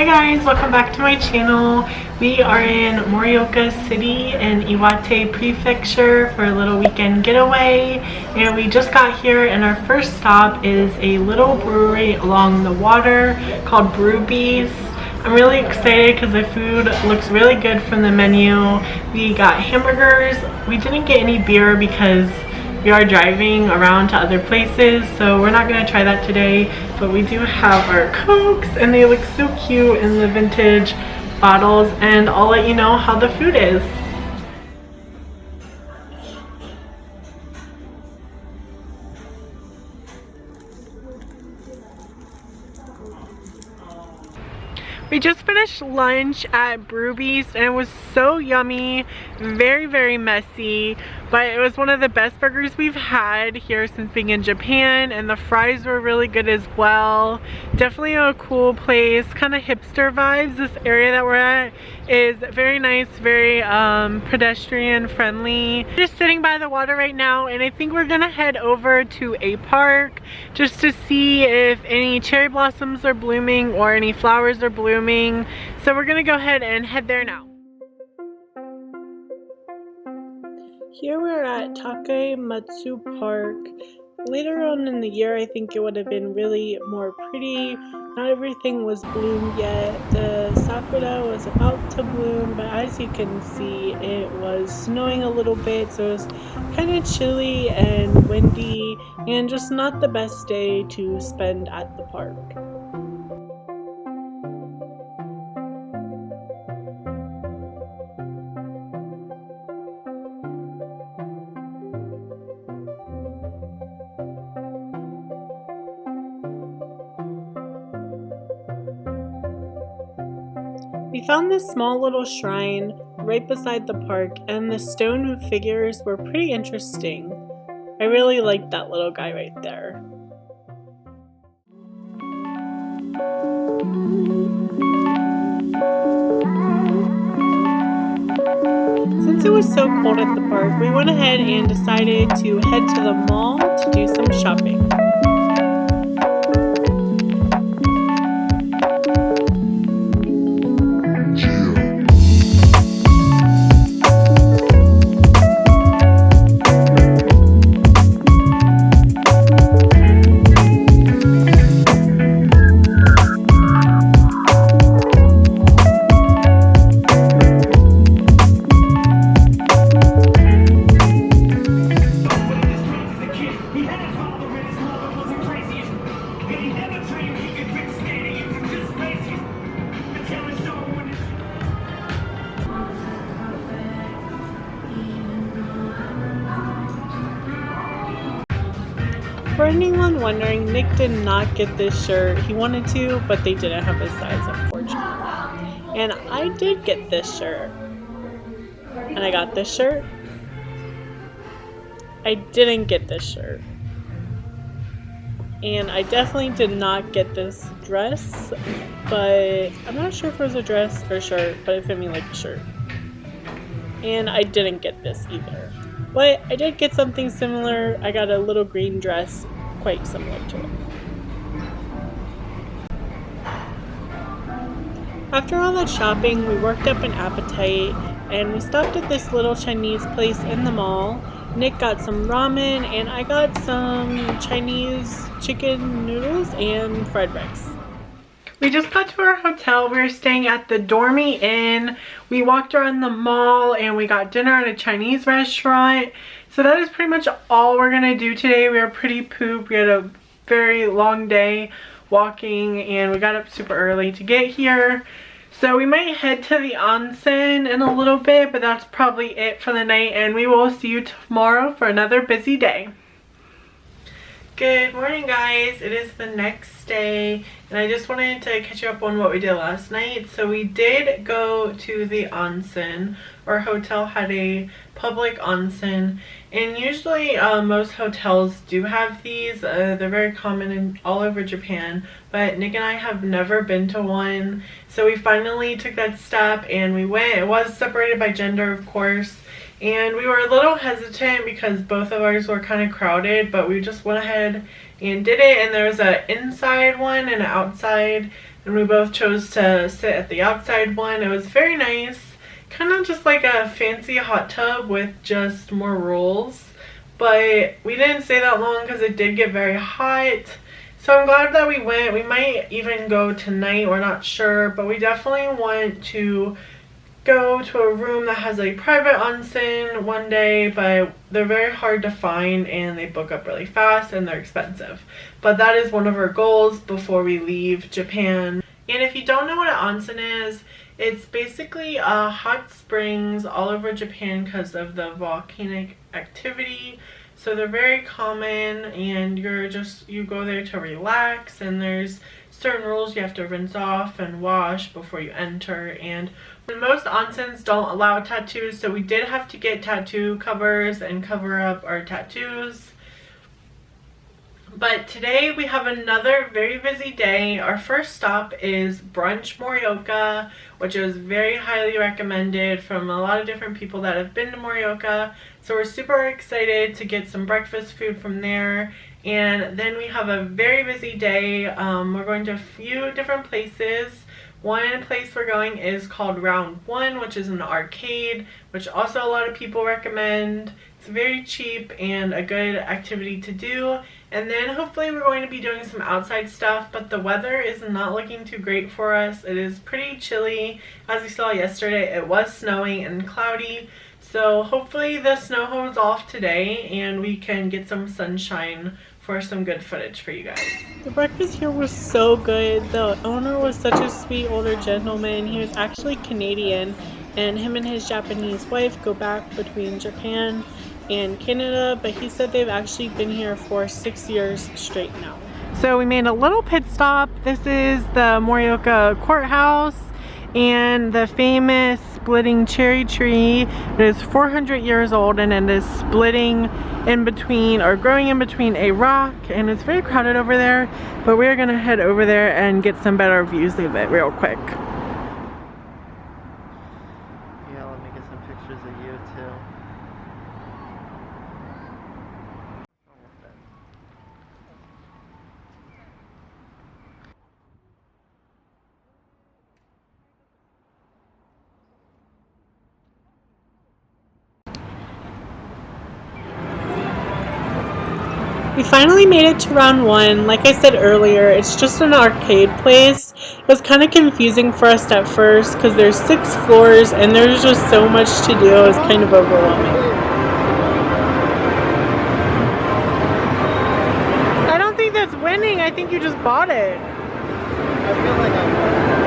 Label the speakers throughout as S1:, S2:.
S1: guys, welcome back to my channel. We are in Morioka City in Iwate Prefecture for a little weekend getaway, and we just got here, and our first stop is a little brewery along the water called Brewbies. I'm really excited because the food looks really good from the menu. We got hamburgers. We didn't get any beer because we are driving around to other places, so we're not going to try that today, but we do have our Cokes, and they look so cute in the vintage bottles, and I'll let you know how the food is. We just finished lunch at Brewbies and it was so yummy, very messy, but it was one of the best burgers we've had here since being in Japan, and the fries were really good as well. Definitely a cool place, kind of hipster vibes. This area that we're at is very nice, very pedestrian friendly. Just sitting by the water right now, and I think we're gonna head over to a park just to see if any cherry blossoms are blooming or any flowers are blooming. So we're gonna go ahead and head there now. Here we're at Takematsu Park. Later on in the year, I think it would have been really more pretty. Not everything was bloomed yet. The Sakura was about to bloom, but as you can see, it was snowing a little bit, so it was kind of chilly and windy, and just not the best day to spend at the park. We found this small little shrine right beside the park, and the stone figures were pretty interesting. I really liked that little guy right there. Since it was so cold at the park, we went ahead and decided to head to the mall to do some shopping. For anyone wondering, Nick did not get this shirt. He wanted to, but they didn't have his size, unfortunately. And I did get this shirt. And I got this shirt. I didn't get this shirt. And I definitely did not get this dress, but I'm not sure if it was a dress or a shirt, but it fit me like a shirt. And I didn't get this either. But I did get something similar. I got a little green dress quite similar to it. After all that shopping, we worked up an appetite and we stopped at this little Chinese place in the mall. Nick got some ramen and I got some Chinese chicken noodles and fried rice. We just got to our hotel. We were staying at the Dormy Inn. We walked around the mall and we got dinner at a Chinese restaurant. So that is pretty much all we're gonna do today. We were pretty pooped. We had a very long day walking and we got up super early to get here. So we might head to the onsen in a little bit, but that's probably it for the night, and we will see you tomorrow for another busy day. Good morning, guys. It is the next day, and I just wanted to catch you up on what we did last night. So we did go to the onsen. Our hotel had a public onsen, and usually most hotels do have these. They're very common all over Japan, but Nick and I have never been to one. So we finally took that step and we went. It was separated by gender, of course. And we were a little hesitant because both of ours were kind of crowded, but we just went ahead and did it. And there was an inside one and an outside and we both chose to sit at the outside one. It was very nice, kind of just like a fancy hot tub with just more rolls, but we didn't stay that long because it did get very hot. So I'm glad that we went. We might even go tonight, we're not sure, but we definitely want to go to a room that has a private onsen one day, but they're very hard to find and they book up really fast and they're expensive. But that is one of our goals before we leave Japan. And if you don't know what an onsen is, it's basically hot springs all over Japan because of the volcanic activity. So they're very common, and you go there to relax, and there's certain rules you have to rinse off and wash before you enter. And most onsens don't allow tattoos, so we did have to get tattoo covers and cover up our tattoos. But today we have another very busy day. Our first stop is Brunch Morioka, which is very highly recommended from a lot of different people that have been to Morioka. So we're super excited to get some breakfast food from there. And then we have a very busy day. We're going to a few different places. One place we're going is called Round 1, which is an arcade, which also a lot of people recommend. It's very cheap and a good activity to do. And then hopefully we're going to be doing some outside stuff, but the weather is not looking too great for us. It is pretty chilly. As you saw yesterday, it was snowing and cloudy. So hopefully the snow holds off today and we can get some sunshine for some good footage for you guys. The breakfast here was so good. The owner was such a sweet older gentleman. He was actually Canadian, and him and his Japanese wife go back between Japan and Canada, but he said they've actually been here for 6 years straight now. So we made a little pit stop. This is the Morioka courthouse and the famous splitting cherry tree. It is 400 years old and it is splitting in between, or growing in between, a rock, and it's very crowded over there, but we're gonna head over there and get some better views of it real quick.
S2: Yeah, let me get some pictures of you too.
S1: We finally made it to Round 1. Like I said earlier, it's just an arcade place. It was kind of confusing for us at first because there's 6 floors and there's just so much to do. It was kind of overwhelming. I don't think that's winning. I think you just bought it.
S2: I feel like I'm not again.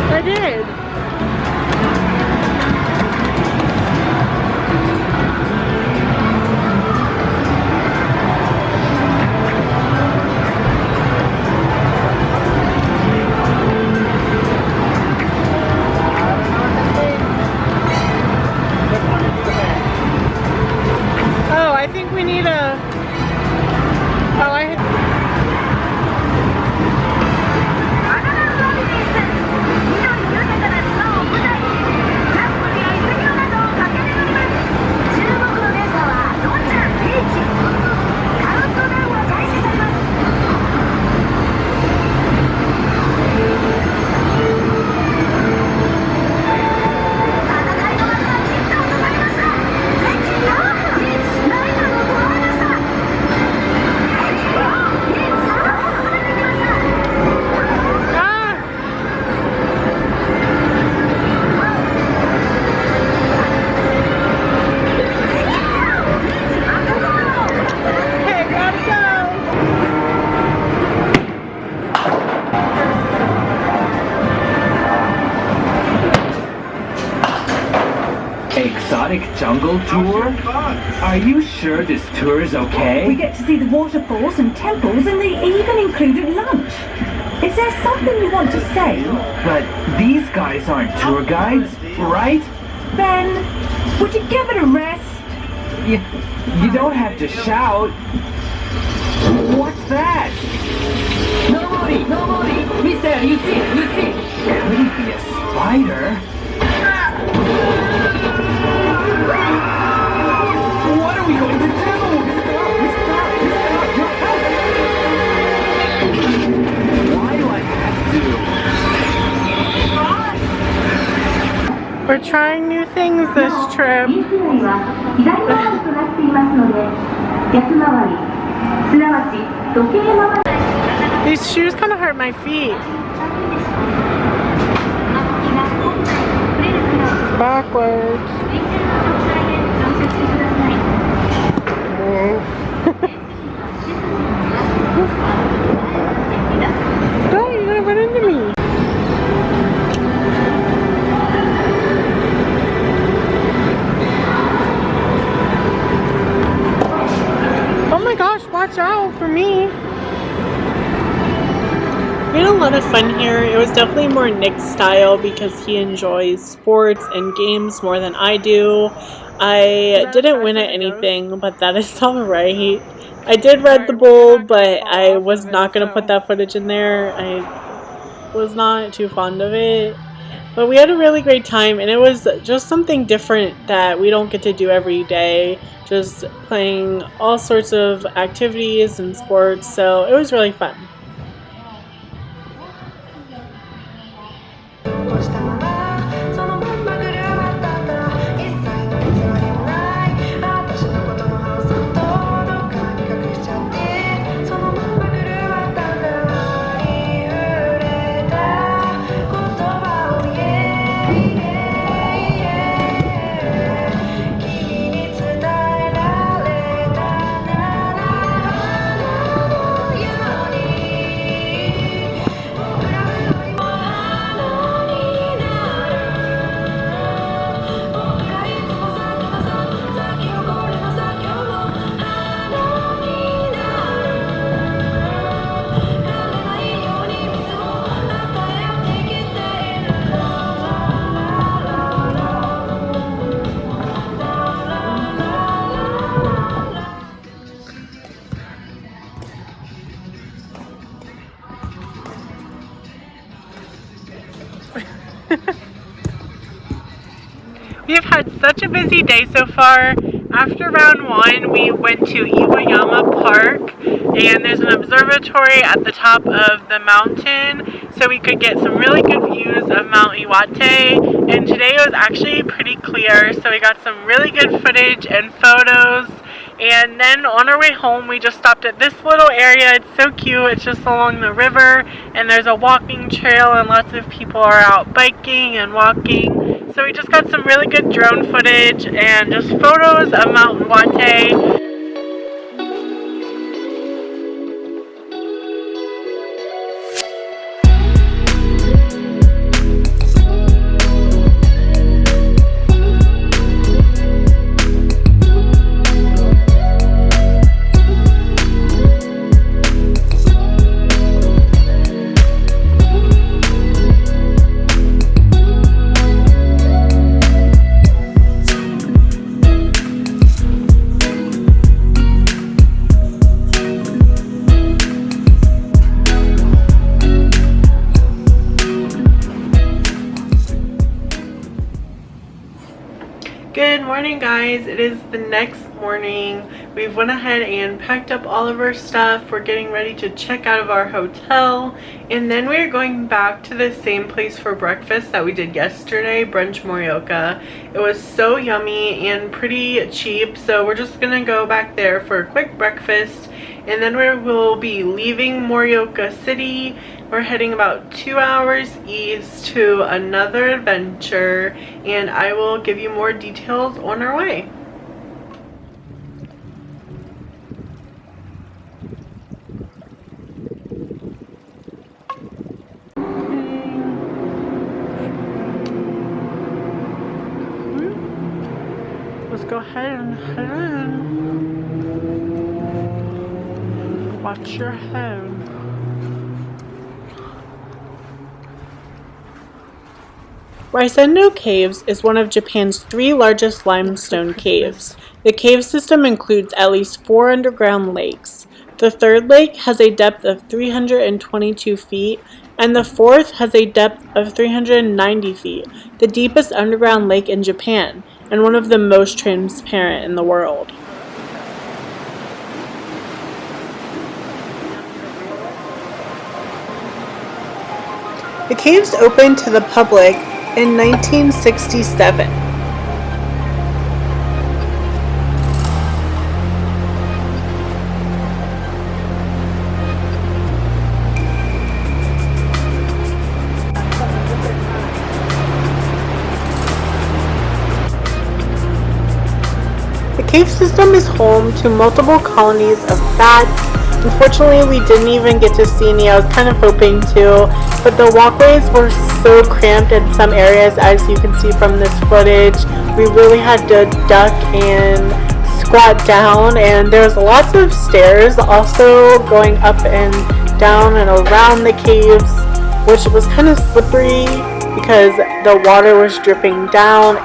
S1: I did. Oh, I think we need a... Oh, I...
S3: Exotic jungle tour? Are you sure this tour is okay?
S4: We get to see the waterfalls and temples, and they even included lunch. Is there something you want to say?
S3: But these guys aren't tour guides, right?
S4: Ben, would you give it a rest?
S3: You don't have to shout. What's that? Nobody! Mister, you see? Could it be a spider? What are we going to do? Why do I have to?
S1: We're trying new things this trip. These shoes kind of hurt my feet. Backwards. Don't, you're gonna run into me. Oh my gosh, watch out for me. We had a lot of fun here. It was definitely more Nick's style because he enjoys sports and games more than I do. I didn't win at anything, but that is alright. I did Red the Bull, but I was not going to put that footage in there. I was not too fond of it. But we had a really great time, and it was just something different that we don't get to do every day. Just playing all sorts of activities and sports, so it was really fun. We've had such a busy day so far. After round one, we went to Iwayama Park, and there's an observatory at the top of the mountain, so we could get some really good views of Mt.Iwate, and today was actually pretty clear, so we got some really good footage and photos. And then on our way home, we just stopped at this little area. It's so cute. It's just along the river, and there's a walking trail, and lots of people are out biking and walking. So we just got some really good drone footage and just photos of Mt.Iwate. Good morning, guys. It is the next morning. We've went ahead and packed up all of our stuff. We're getting ready to check out of our hotel, and then we're going back to the same place for breakfast that we did yesterday, Brunch Morioka. It was so yummy and pretty cheap, so we're just gonna go back there for a quick breakfast, and then we will be leaving Morioka City. We're heading about 2 hours east to another adventure, and I will give you more details on our way. Let's go ahead and head in. Watch your head. Rysendo Caves is one of Japan's 3 largest limestone caves. The cave system includes at least 4 underground lakes. The third lake has a depth of 322 feet, and the fourth has a depth of 390 feet, the deepest underground lake in Japan, and one of the most transparent in the world. The caves opened to the public in 1967. The cave system is home to multiple colonies of bats. Unfortunately, we didn't even get to see any. I was kind of hoping to, but the walkways were so cramped in some areas, as you can see from this footage. We really had to duck and squat down, and there's lots of stairs also going up and down and around the caves, which was kind of slippery because the water was dripping down.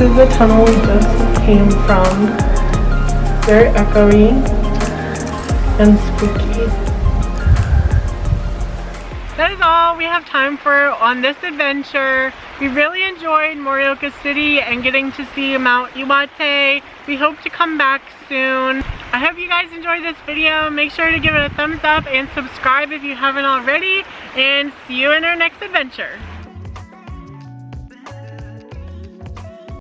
S1: This is the tunnel we just came from. Very echoey and spooky. That is all we have time for on this adventure. We really enjoyed Morioka City and getting to see Mt.Iwate. We hope to come back soon. I hope you guys enjoyed this video. Make sure to give it a thumbs up and subscribe if you haven't already. And see you in our next adventure.